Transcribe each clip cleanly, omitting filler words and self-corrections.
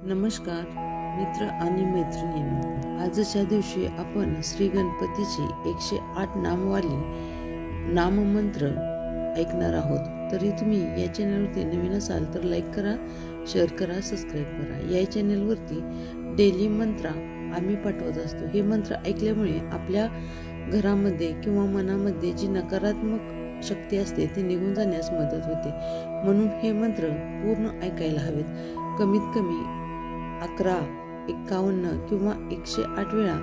नमस्कार मित्र आणि मैत्रिणींनो, आजच्या दिवशी आपण श्री गणपतीची 108 नामवाली नाममंत्र ऐकणार आहोत। तरी तुम्ही या चॅनलवरती नवीन असाल तर लाईक करा, शेअर करा, सबस्क्राईब करा। या चॅनलवरती डेली मंत्र आम्ही पाठवत असतो। हे मंत्र ऐकल्यामुळे आपल्या घरामध्ये किंवा मनामध्ये जी नकारात्मक शक्ती असते ती निघून जाण्यास मदत होते। म्हणून हे मंत्र पूर्ण ऐकायला हवेत। कमीत कमी 11, 51 किंवा 108 वेळा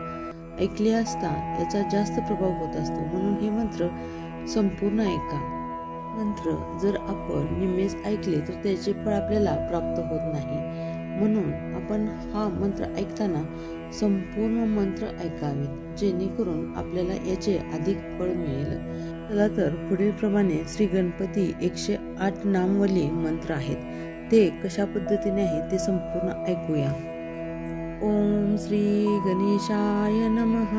ऐकले असता याचा जास्त प्रभाव होत असतो। म्हणून हे मंत्र संपूर्ण ऐका। मंत्र जर आपण निम्मेच ऐकले तर त्याचे फळ आपल्याला प्राप्त होत नाही। म्हणून आपण हा मंत्र ऐकताना संपूर्ण मंत्र ऐकावेत, जेणेकरून आपल्याला याचे अधिक फळ मिळेल। चला तर पुढील प्रमाणे श्री गणपती 108 नामवली मंत्र आहेत, ते कशा पद्धतीने आहे ते संपूर्ण ऐकूया। ओम श्री गणेशाय नमः।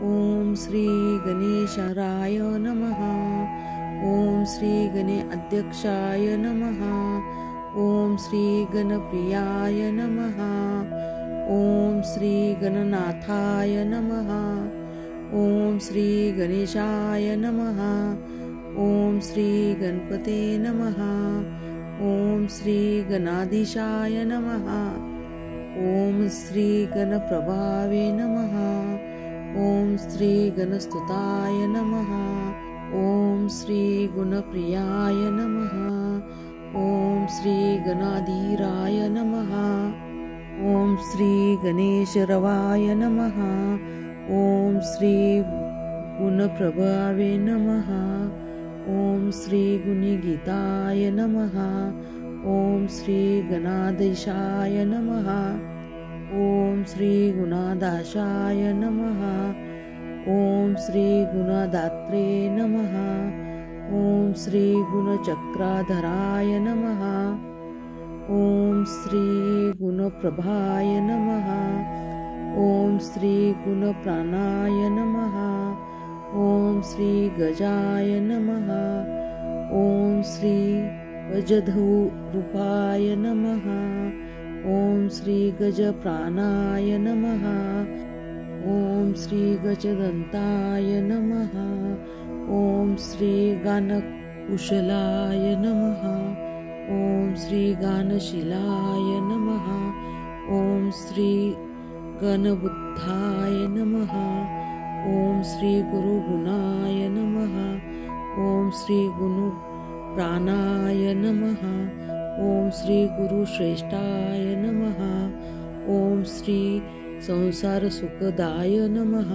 ओम श्री गणेशाय नमः। ओम श्री गणेशाध्यक्षाय नमः। ओम श्री गणप्रियाय नमः। ओम श्री गणनाथाय नमः। ओम श्री गणेशाय नमः। ओम श्री गणपते नमः। ओम श्री गणाधीशाय नमः। ओम श्री गणप्रभावे नमः। ओम श्री गणस्तुताय नमः। ओम श्री गुणप्रियाय नमः। ओम श्री गणाधीराय नमः। ओम श्री गणेशरवाय नमः। ओम श्री गुणप्रभावे नमः। ओम श्री गुणगीताय नमः। ओम श्री गणाधीशाय नमः। ओम श्री गुणादाशाय नमः। ओम श्री गुणदात्रे नमः। ओम श्री गुणचक्राधराय नमः। ओम श्री गुणप्रभाय नमः। ओम श्री गुणप्राणाय नमः। ओम श्री गजाय नमः। ओम श्री गजधरूपाय नमः। ओम श्री गजप्राणाय नमः। ओम श्री गजदंताय नमः। ओम श्री गानकुशलाय नमः। ओम श्री गानशीलाय नमः। ओम श्री गणबुद्धाय नमः। ओम श्री गुरुगुणाय नमः। ओम श्री गुणप्राणाय नमः। ओम श्री गुरुश्रेष्ठाय नमः। ओम श्री संसार सुखदाय नमः।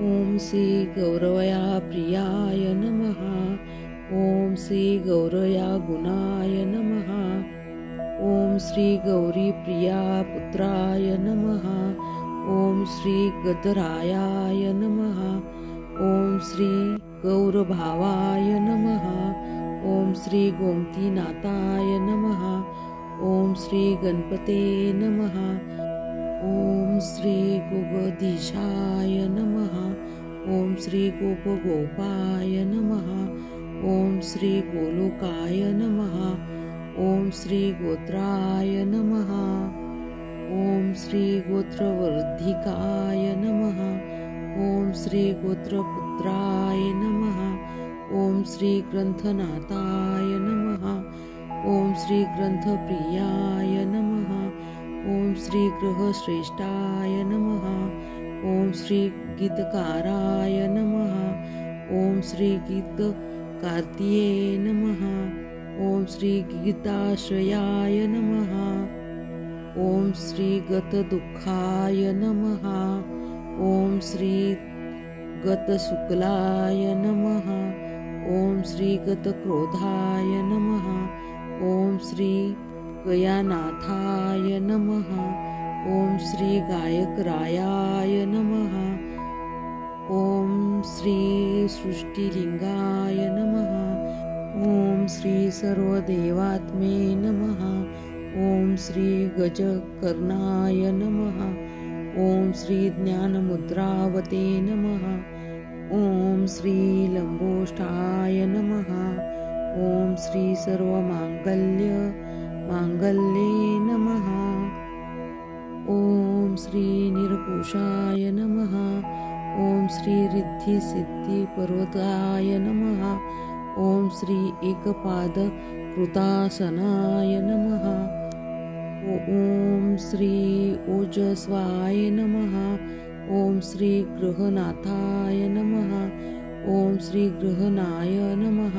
ओम श्री गौरवया प्रियाय नमः। ओम श्री गौरया गुणाय नमः। ओम श्री गौरी प्रिया पुत्राय नमः। ओम श्री गदरायाय नमः। ओम श्री गौरभावाय नमः। ओम श्री गोमतीनाथाय नमः। ओम श्री गणपते नमः। ओम श्री गोगदीशाय नमः। ओम श्री गोपगोपाय नमः। ओम श्री गोलोकाय नमः। ओम श्री गोत्राय नमः। ओम श्री गोत्रवर्धिकाय नमः। ओम श्री गोत्रपुत्राय नमः। ओम श्री ग्रंथनाथाय नमः। ओम श्री ग्रंथप्रियाय नमः। ओम श्री ग्रहश्रेष्ठाय नमः। ओम श्री गीतकाराय नमः। ओम श्री गीतकार्तिये नमः। ओम श्री गीताश्रयाय नमः। ओम श्री गतदुःखाय नमः। ओम श्री गतशुक्लाय नमः। ओम श्री गतक्रोधाय नमः। ओम श्री गयानाथाय नमः। ओम श्री गायकरायाय नमः। ओम श्री सृष्टिलिंगाय नमः। ओम श्री सर्वदेवात्मे नमः। ओम श्री गजकर्णाय नमः। ओम श्री ज्ञानमुद्रावते नमः। ओम श्री लंबोष्ठाय नमः। ओम श्री सर्वमांगल्ये नमः। पुरुषाय नमः। ओम श्री रिद्धी सिद्धी पर्वताय नमः। ओम श्री एकपाद कृतासनाय नमः। ओम श्री ओजस्वाय नमः। ओम श्री गृहनाथाय नमः। ओम श्री गृहनाय नमः।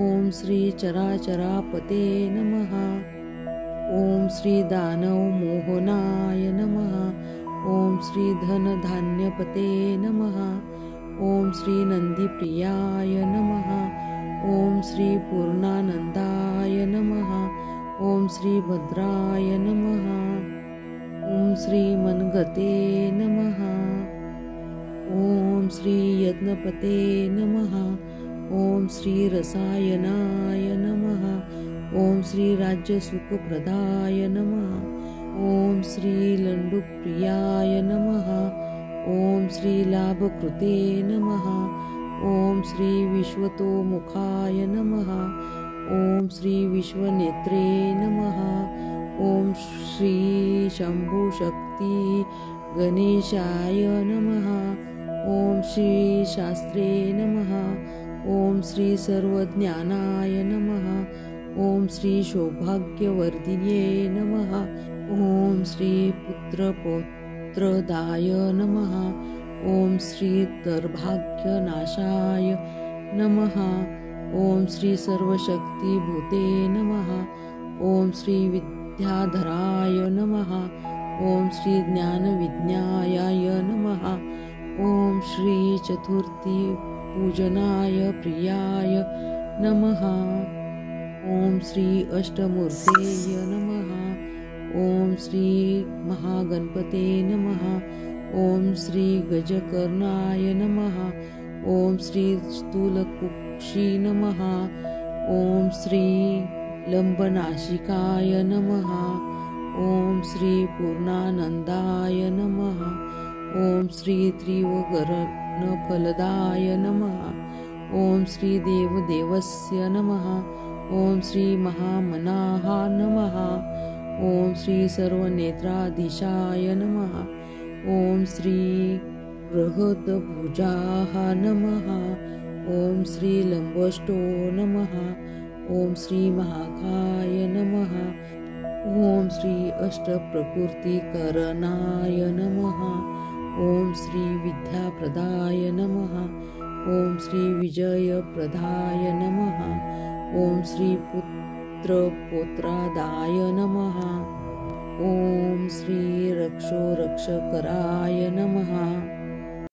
ओम श्री चराचरापते नमः। ओम श्री दानव मोहनाय नमः। ओम श्री धनधान्यपते नमः। ओम श्री नंदीप्रियाय नमः। ओम श्री पूर्णानंदाय नमः। ओम श्री भद्राय नमः। ओम श्री मनगते नमः। ओम श्री यज्ञपते नमः। ओम श्री रसायनाय नमः। ओम श्री राज्य सुखप्रदाय नमः। ओम श्री लंडुप्रियाय नमः। ओम श्री लाभकृते नमः। ओम श्री विश्वतोमुखाय नमः। ओम श्री विश्वनेत्रे नमः। ओम श्री शंभुशक्ति गणेशाय नमः। ओम श्री शास्त्रे नमः। ओम श्री सर्वज्ञानाय नमः। ओम श्री सौभाग्यवर्धिन्ये नमः। ओम श्री पुत्रपौत्रदाय नमः। ओम श्री दौर्भाग्यनाशाय नमः। ओम श्री सर्वशक्तिभूते नमः। ओम श्री विद्याधराय नमः। ओम श्री ज्ञानविज्ञायाय नमः। ओम श्री चतुर्थी पूजनाय प्रियाय नमः। ओम श्री अष्टमूर्तये नमः। ओम श्री महागणपते नमः। ओम श्री गजकर्णाय नमः। ओम श्री स्थूलकुक्षी नमः। ओम श्री लंबनाशिकाय नमः। ओम श्री पूर्णानंदाय नमः। ओम श्री त्रिवगरणफलदाय नमः। ओम श्री देवदेवस्य नमः। ओम श्री महामनाः नमः। ओम श्री सर्वनेत्राधीशाय नमः। ओम श्री बृहद्भुजाः नमः। ओम श्री लंबष्टो नमः। ओम श्री महाकाय नमः। ओम श्री अष्टप्रकृतिकरणाय नमः। ओम श्री विद्याप्रदाय नमः। ओम श्री विजयप्रदाय नमः। ओम श्री पुत्रपौत्रादाय नमः। ओम श्री रक्षोरक्षकराय नमः।